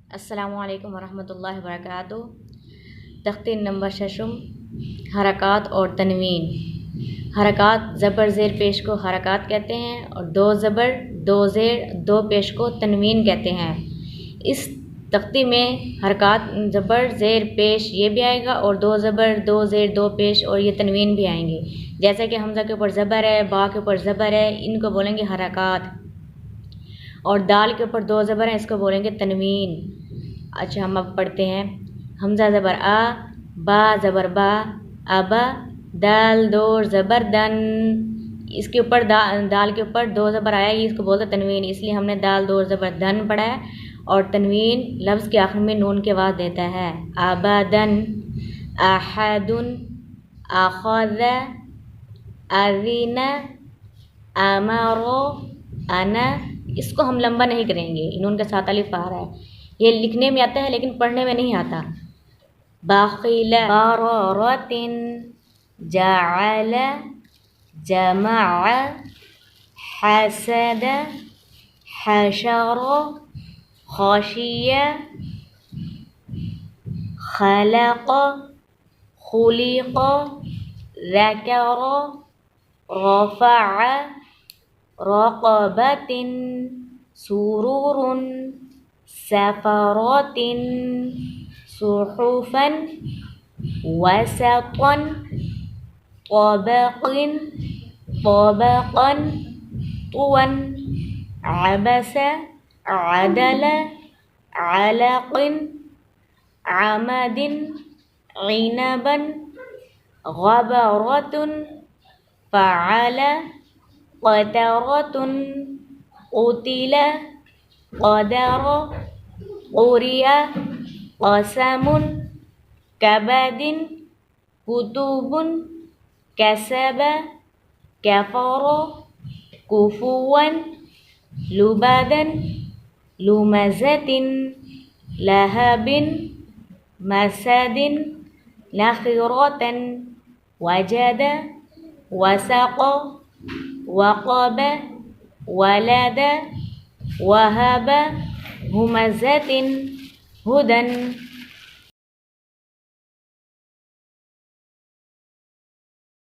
अस्सलामुअलैकुम वरहमतुल्लाहि वबरकातुहू। तख्ती नंबर शशम, हरकात और तनवीन। हरकात ज़बर ज़ेर पेश को हरकात कहते हैं और दो ज़बर दो ज़ेर दो पेश को तनवीन कहते हैं। इस तख्ती में हरकात ज़बर ज़ेर पेश ये भी आएगा और दो ज़बर दो ज़ेर दो पेश और ये तनवीन भी आएंगे। जैसे कि हमज़ा के ऊपर ज़बर है, बा के ऊपर ज़बर है, इनको बोलेंगे हरकात। और दाल के ऊपर दो ज़बर हैं, इसको बोलेंगे तनवीन। अच्छा, हम अब पढ़ते हैं। हमज़ा ज़बर आ, बा ज़बर बा, अबा, दाल दो ज़बर दन। इसके ऊपर दाल के ऊपर दो ज़बर आया, इसको बोलते तनवीन, इसलिए हमने दाल दो ज़बर दन पढ़ा है। और तनवीन लफ्ज़ के आखिर में नून के बाद देता है। अबदन, अहदुन, अख़ज़, अज़िन, अमरो, अना। इसको हम लंबा नहीं करेंगे, नून के साथ अलिफ आ रहा है। ये लिखने में आता है लेकिन पढ़ने में नहीं आता। बाखिल, बररतिन, जअल, जमा, हसद, हशर, खशिय, खलक, खुलिक, ज़कर, रफ़अ, रक़बतिन, सुरूरुन, सफ़रतिन, सुहुफ़न, वसतन, तबक़िन, तबक़न, तुवन, अबस, अदल, अलक़िन, अमदिन, इनबन, गबरतुन, फ़अल, क़तरतुन, क़ुतिल, क़दर, क़ुरिया, क़समुन, कबदिन, कुतुबुन, कसब, कफ़र, कुफ़ुवन, लुबदन, लुमज़तिन, लहबिन, मसदिन, नख़िरतन, वजद, वसक़, वक़ब, वलद, वहब, हुमज़तिन, हुदन।